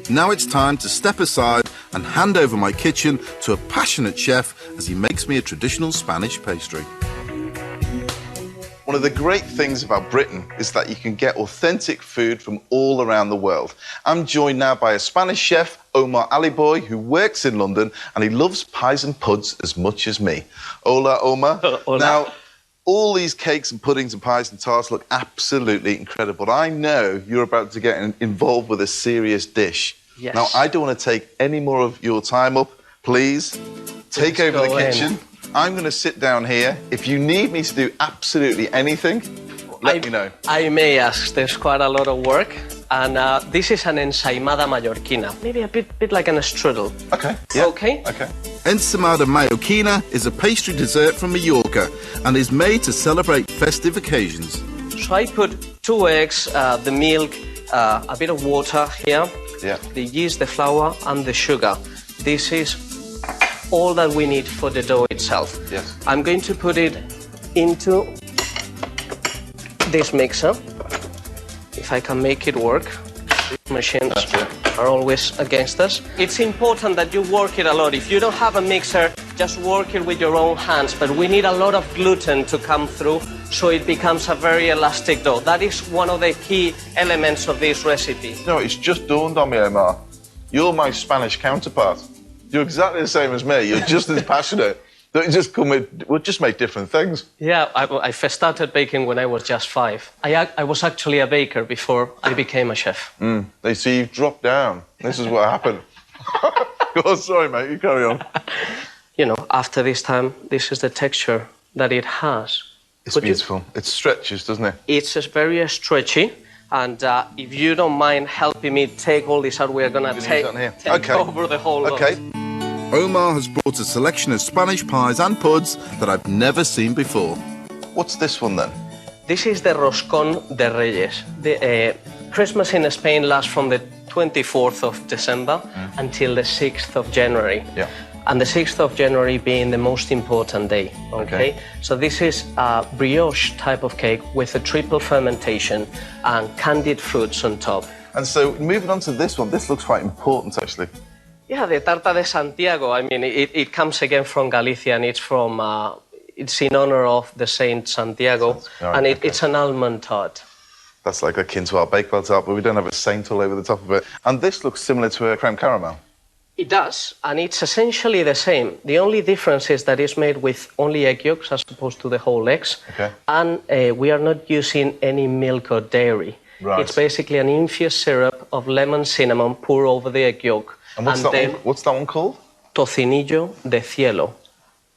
Now it's time to step aside and hand over my kitchen to a passionate chef as he makes me a traditional Spanish pastry. One of the great things about Britain is that you can get authentic food from all around the world. I'm joined now by a Spanish chef, Omar Aliboy, who works in London, and he loves pies and puds as much as me. Hola, Omar. Hola. Now, all these cakes and puddings and pies and tarts look absolutely incredible. I know you're about to get involved with a serious dish. Yes. Now, I don't want to take any more of your time up. Please, take over the kitchen. I'm going to sit down here. If you need me to do absolutely anything, let me know. I may ask. There's quite a lot of work. And this is an Ensaimada Mallorquina. Maybe a bit like an Strudel. Okay. Yeah. Okay? Okay. Ensaimada Mallorquina is a pastry dessert from Mallorca and is made to celebrate festive occasions. So I put 2 eggs, the milk, a bit of water here, the yeast, the flour, and the sugar. This is all that we need for the dough itself. Yes. I'm going to put it into this mixer, if I can make it work. These machines are always against us. It's important that you work it a lot. If you don't have a mixer, just work it with your own hands, but we need a lot of gluten to come through so it becomes a very elastic dough. That is one of the key elements of this recipe. No, it's just dawned on me, Omar. You're my Spanish counterpart. You're exactly the same as me. You're just as passionate. Don't just come with, we'll just make different things. Yeah, I first started baking when I was just 5. I was actually a baker before I became a chef. They see you've dropped down. This is what happened. Go on, sorry, mate, you carry on. You know, after this time, this is the texture that it has. It's beautiful. It stretches, doesn't it? It's very stretchy. And if you don't mind helping me take all this out, we're going to take over the whole lot. Okay. Omar has brought a selection of Spanish pies and puds that I've never seen before. What's this one then? This is the Roscón de Reyes. The Christmas in Spain lasts from the 24th of December until the 6th of January. Yeah. And the 6th of January being the most important day, okay? So this is a brioche type of cake with a triple fermentation and candied fruits on top. And so moving on to this one, this looks quite important actually. Yeah, the Tarta de Santiago, I mean, it comes again from Galicia and it's from, it's in honor of the Saint Santiago, and it's an almond tart. That's like akin to our bakewell tart, but we don't have a saint all over the top of it. And this looks similar to a creme caramel. It does, and it's essentially the same. The only difference is that it's made with only egg yolks as opposed to the whole eggs. Okay. And we are not using any milk or dairy. Right. It's basically an infused syrup of lemon cinnamon poured over the egg yolk. And what's that one called? Tocinillo de cielo.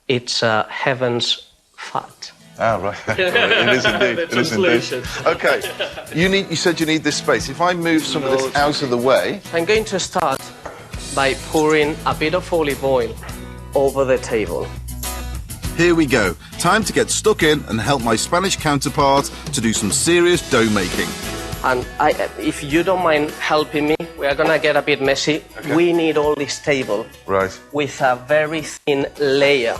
It's heaven's fat. Ah, right. It is indeed. It is indeed. Okay. You said you need this space. If I move some of this out of the way. I'm going to start by pouring a bit of olive oil over the table. Here we go. Time to get stuck in and help my Spanish counterpart to do some serious dough making. And if you don't mind helping me, we are gonna get a bit messy. Okay. We need all this table with a very thin layer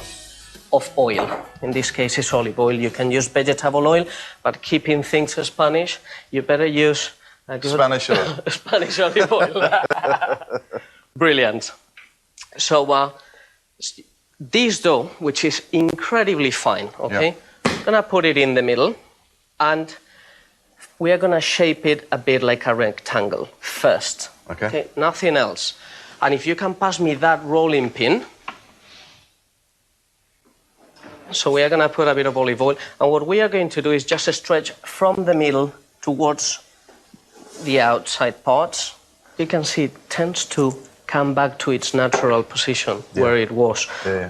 of oil. In this case, it's olive oil. You can use vegetable oil, but keeping things Spanish, you better use Spanish oil. Spanish olive oil. Brilliant. So this dough, which is incredibly fine, okay? I'm gonna put it in the middle, and we are gonna shape it a bit like a rectangle first. Okay. Nothing else. And if you can pass me that rolling pin. So we are gonna put a bit of olive oil, and what we are going to do is just stretch from the middle towards the outside parts. You can see it tends to come back to its natural position where it was.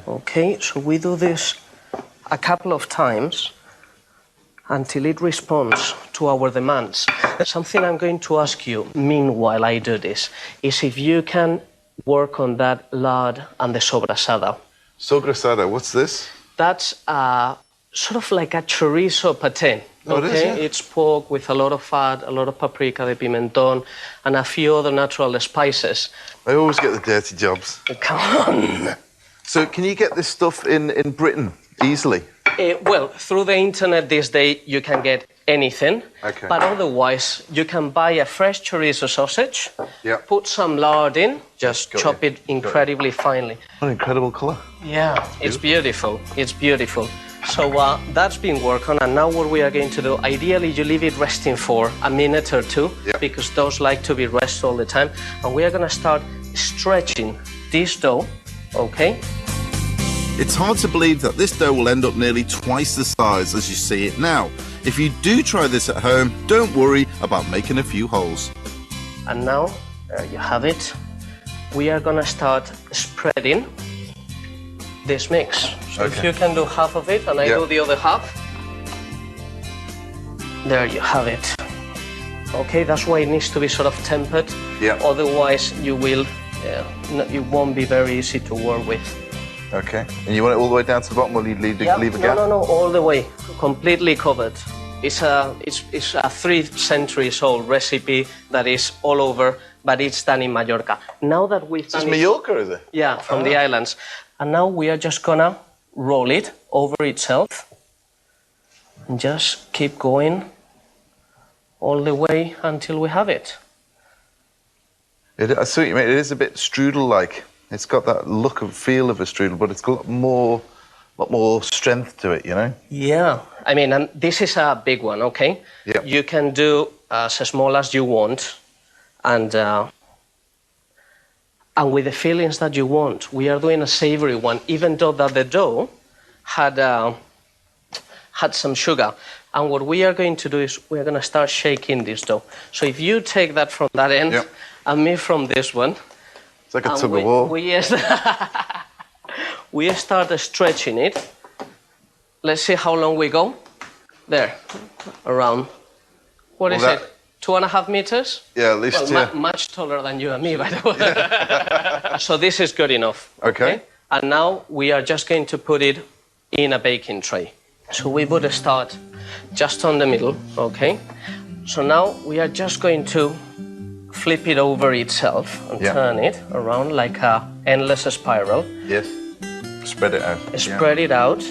Okay, so we do this a couple of times until it responds to our demands. Something I'm going to ask you meanwhile I do this is if you can work on that lard and the sobrasada. Sobrasada, what's this? That's sort of like a chorizo pate. Okay, it's pork with a lot of fat, a lot of paprika, the pimentón, and a few other natural spices. I always get the dirty jobs. Come on. So can you get this stuff in Britain easily? Well, through the internet this day, you can get anything. Okay. But otherwise, you can buy a fresh chorizo sausage, Yeah. put some lard in, just Got chop you. it incredibly finely. What an incredible colour. Yeah, it's beautiful. It's beautiful. So that's been worked on, and now what we are going to do, ideally you leave it resting for a minute or two, because those like to be rest all the time. And we are going to start stretching this dough, okay? It's hard to believe that this dough will end up nearly twice the size as you see it now. If you do try this at home, don't worry about making a few holes. And now, there you have it. We are gonna start spreading this mix. So if you can do half of it and I do the other half. There you have it. Okay, that's why it needs to be sort of tempered. Yeah. Otherwise you will, it won't be very easy to work with. Okay. And you want it all the way down to the bottom, or you leave a gap? No, all the way, completely covered. It's a 3 centuries old recipe that is all over, but it's done in Mallorca. Now that we've done It's Mallorca, is it? Yeah, from the islands. And now we are just gonna roll it over itself and just keep going all the way until we have it. I see what you mean. It is a bit strudel-like. It's got that look and feel of a strudel, but it's got a lot more strength to it, you know? Yeah, I mean, and this is a big one, okay? Yeah. You can do as small as you want, and with the fillings that you want. We are doing a savory one, even though that the dough had some sugar. And what we are going to do is we're going to start shaking this dough. So if you take that from that end, and me from this one. It's like a tug of war. We start stretching it. Let's see how long we go. There, around. What is it? 2.5 meters? Yeah, at least. Well, much taller than you and me, by the way. So this is good enough. Okay. And now we are just going to put it in a baking tray. So we would start just on the middle, okay? So now we are just going to flip it over itself and turn it around like a endless spiral. Yes. Spread it out. Spread it out,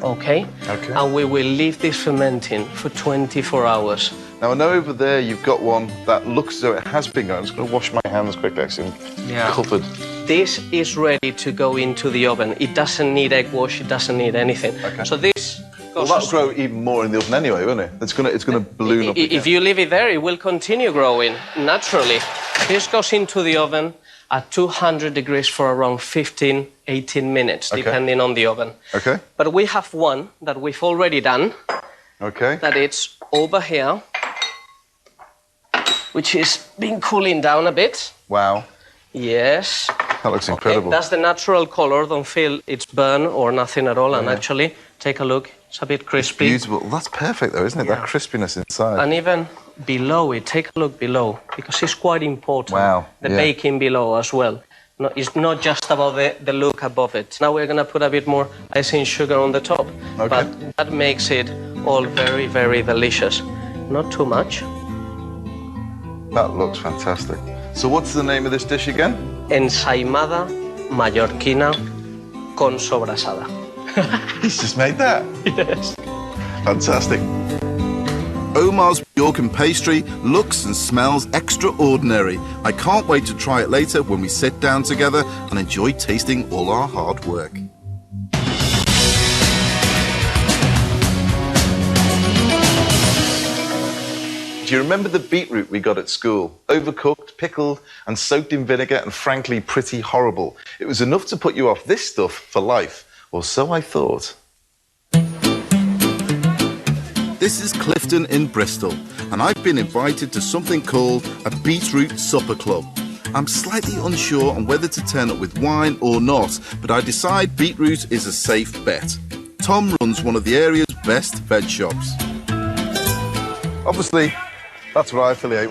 okay? Okay. And we will leave this fermenting for 24 hours. Now I know over there you've got one that looks as though it has been going. I'm just going to wash my hands quickly, actually. I'm covered. This is ready to go into the oven. It doesn't need egg wash, it doesn't need anything. Okay. So this Well, that'll grow even more in the oven anyway, won't it? It's gonna balloon up again. If you leave it there, it will continue growing naturally. This goes into the oven at 200 degrees for around 15, 18 minutes, depending on the oven. Okay. But we have one that we've already done. Okay. That it's over here, which is been cooling down a bit. Wow. Yes. That looks incredible. That's the natural color. Don't feel it's burnt or nothing at all. And actually, take a look. It's a bit crispy. It's beautiful. That's perfect, though, isn't it? That crispiness inside. And even below it, take a look below, because it's quite important. Wow. The baking below as well. No, it's not just about the look above it. Now we're going to put a bit more icing sugar on the top. Okay. But that makes it all very, very delicious. Not too much. That looks fantastic. So what's the name of this dish again? Ensaimada Mallorquina con sobrasada. He's just made that. Yes. Fantastic. Omar's Mallorcan pastry looks and smells extraordinary. I can't wait to try it later when we sit down together and enjoy tasting all our hard work. Do you remember the beetroot we got at school? Overcooked, pickled, and soaked in vinegar, and frankly pretty horrible. It was enough to put you off this stuff for life, or so I thought. This is Clifton in Bristol, and I've been invited to something called a beetroot supper club. I'm slightly unsure on whether to turn up with wine or not, but I decide beetroot is a safe bet. Tom runs one of the area's best veg shops. Obviously, that's what I affiliate.